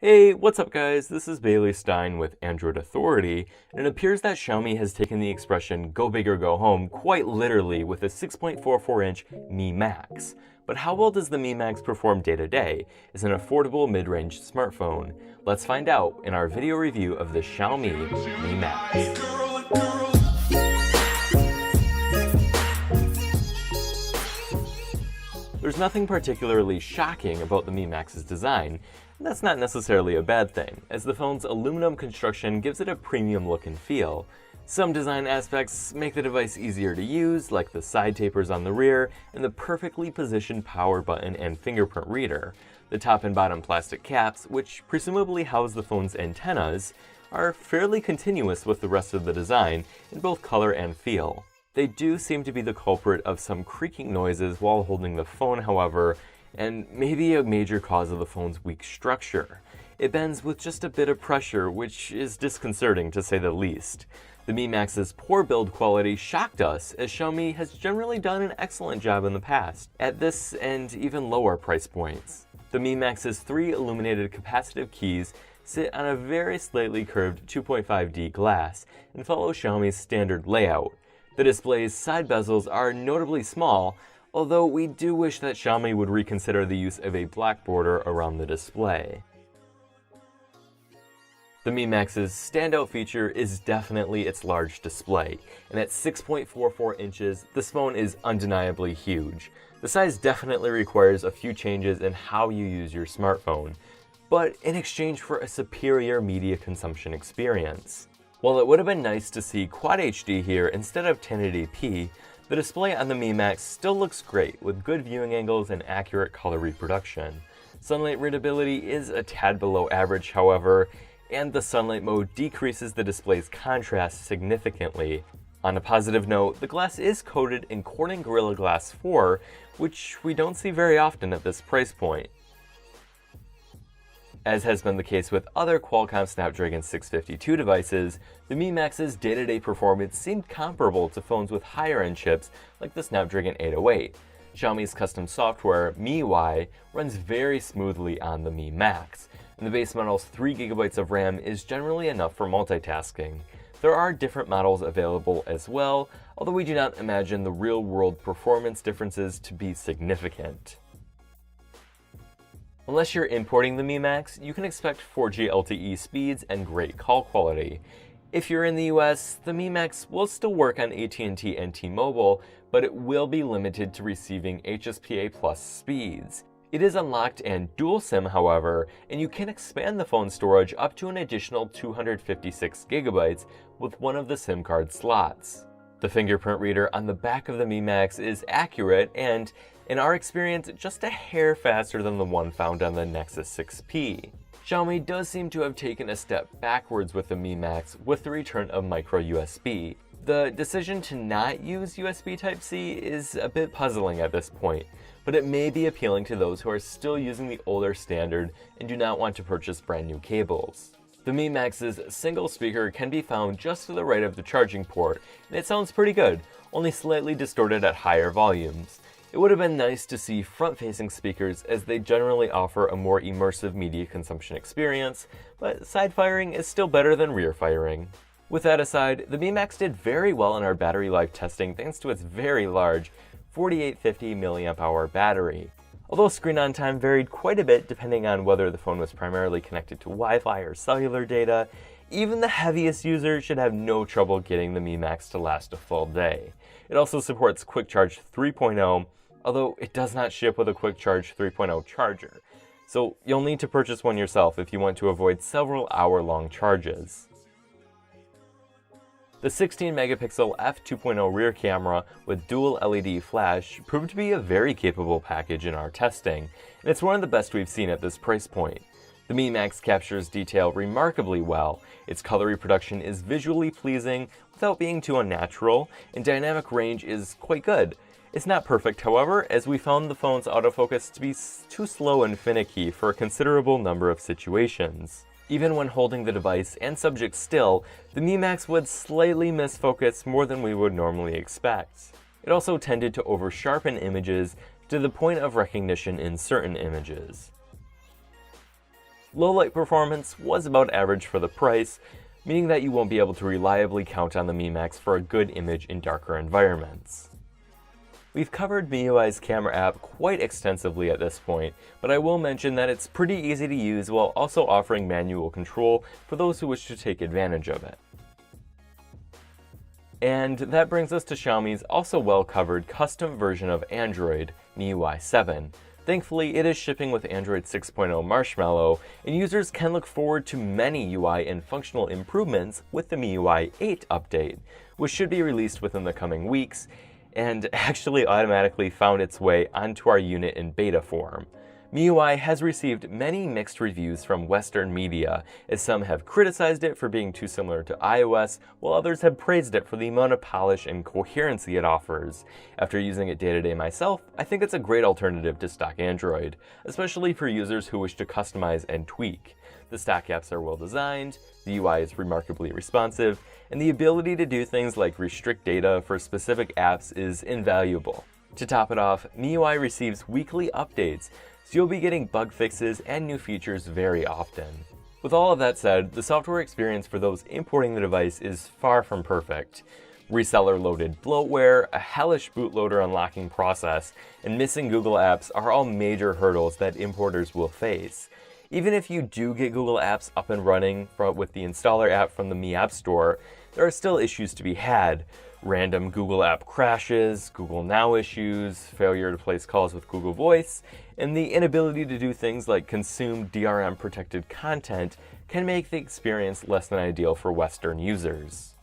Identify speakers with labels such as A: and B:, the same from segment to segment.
A: Hey, what's up guys? This is Bailey Stein with Android Authority, and it appears that Xiaomi has taken the expression go big or go home quite literally with a 6.44-inch Mi Max. But how well does the Mi Max perform day to day as an affordable mid-range smartphone? Let's find out in our video review of the Xiaomi Mi Max. There's nothing particularly shocking about the Mi Max's design, and that's not necessarily a bad thing, as the phone's aluminum construction gives it a premium look and feel. Some design aspects make the device easier to use, like the side tapers on the rear and the perfectly positioned power button and fingerprint reader. The top and bottom plastic caps, which presumably house the phone's antennas, are fairly continuous with the rest of the design in both color and feel. They do seem to be the culprit of some creaking noises while holding the phone, however, and maybe a major cause of the phone's weak structure. It bends with just a bit of pressure, which is disconcerting to say the least. The Mi Max's poor build quality shocked us, as Xiaomi has generally done an excellent job in the past, at this and even lower price points. The Mi Max's 3 illuminated capacitive keys sit on a very slightly curved 2.5D glass and follow Xiaomi's standard layout. The display's side bezels are notably small, although we do wish that Xiaomi would reconsider the use of a black border around the display. The Mi Max's standout feature is definitely its large display, and at 6.44 inches, this phone is undeniably huge. The size definitely requires a few changes in how you use your smartphone, but in exchange for a superior media consumption experience. While it would have been nice to see Quad HD here instead of 1080p, the display on the Mi Max still looks great with good viewing angles and accurate color reproduction. Sunlight readability is a tad below average, however, and the sunlight mode decreases the display's contrast significantly. On a positive note, the glass is coated in Corning Gorilla Glass 4, which we don't see very often at this price point. As has been the case with other Qualcomm Snapdragon 652 devices, the Mi Max's day-to-day performance seemed comparable to phones with higher-end chips like the Snapdragon 808. Xiaomi's custom software, MIUI, runs very smoothly on the Mi Max, and the base model's 3GB of RAM is generally enough for multitasking. There are different models available as well, although we do not imagine the real-world performance differences to be significant. Unless you're importing the Mi Max, you can expect 4G LTE speeds and great call quality. If you're in the US, the Mi Max will still work on AT&T and T-Mobile, but it will be limited to receiving HSPA Plus speeds. It is unlocked and dual SIM, however, and you can expand the phone's storage up to an additional 256GB with one of the SIM card slots. The fingerprint reader on the back of the Mi Max is accurate and, in our experience, just a hair faster than the one found on the Nexus 6P. Xiaomi does seem to have taken a step backwards with the Mi Max with the return of micro USB. The decision to not use USB Type-C is a bit puzzling at this point, but it may be appealing to those who are still using the older standard and do not want to purchase brand new cables. The Mi Max's single speaker can be found just to the right of the charging port, and it sounds pretty good, only slightly distorted at higher volumes. It would have been nice to see front-facing speakers, as they generally offer a more immersive media consumption experience, but side firing is still better than rear firing. With that aside, the Mi Max did very well in our battery life testing thanks to its very large 4850 mAh battery. Although screen on time varied quite a bit depending on whether the phone was primarily connected to Wi-Fi or cellular data, even the heaviest user should have no trouble getting the Mi Max to last a full day. It also supports Quick Charge 3.0, although it does not ship with a Quick Charge 3.0 charger, so you'll need to purchase one yourself if you want to avoid several hour-long charges. The 16-megapixel f2.0 rear camera with dual LED flash proved to be a very capable package in our testing, and it's one of the best we've seen at this price point. The Mi Max captures detail remarkably well, its color reproduction is visually pleasing without being too unnatural, and dynamic range is quite good. It's not perfect, however, as we found the phone's autofocus to be too slow and finicky for a considerable number of situations. Even when holding the device and subject still, the Mi Max would slightly miss focus more than we would normally expect. It also tended to over-sharpen images to the point of recognition in certain images. Low light performance was about average for the price, meaning that you won't be able to reliably count on the Mi Max for a good image in darker environments. We've covered MIUI's camera app quite extensively at this point, but I will mention that it's pretty easy to use while also offering manual control for those who wish to take advantage of it. And that brings us to Xiaomi's also well-covered custom version of Android, MIUI 7. Thankfully, it is shipping with Android 6.0 Marshmallow, and users can look forward to many UI and functional improvements with the MIUI 8 update, which should be released within the coming weeks, and actually automatically found its way onto our unit in beta form. MIUI has received many mixed reviews from Western media, as some have criticized it for being too similar to iOS, while others have praised it for the amount of polish and coherency it offers. After using it day to day myself, I think it's a great alternative to stock Android, especially for users who wish to customize and tweak. The stock apps are well designed, the UI is remarkably responsive, and the ability to do things like restrict data for specific apps is invaluable. To top it off, MIUI receives weekly updates, so you'll be getting bug fixes and new features very often. With all of that said, the software experience for those importing the device is far from perfect. Reseller-loaded bloatware, a hellish bootloader unlocking process, and missing Google apps are all major hurdles that importers will face. Even if you do get Google Apps up and running with the installer app from the Mi App Store, there are still issues to be had. Random Google app crashes, Google Now issues, failure to place calls with Google Voice, and the inability to do things like consume DRM-protected content can make the experience less than ideal for Western users.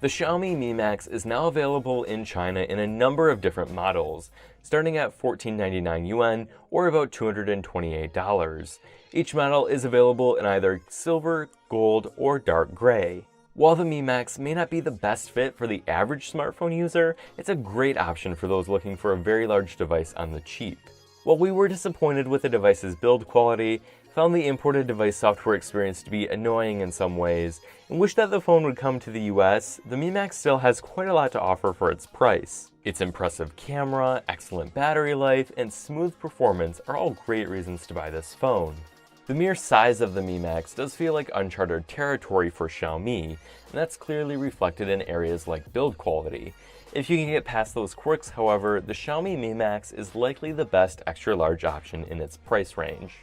A: The Xiaomi Mi Max is now available in China in a number of different models, starting at 1499 yuan or about $228. Each model is available in either silver, gold, or dark gray. While the Mi Max may not be the best fit for the average smartphone user, it's a great option for those looking for a very large device on the cheap. While we were disappointed with the device's build quality, found the imported device software experience to be annoying in some ways, and wish that the phone would come to the US, the Mi Max still has quite a lot to offer for its price. Its impressive camera, excellent battery life, and smooth performance are all great reasons to buy this phone. The mere size of the Mi Max does feel like uncharted territory for Xiaomi, and that's clearly reflected in areas like build quality. If you can get past those quirks, however, the Xiaomi Mi Max is likely the best extra large option in its price range.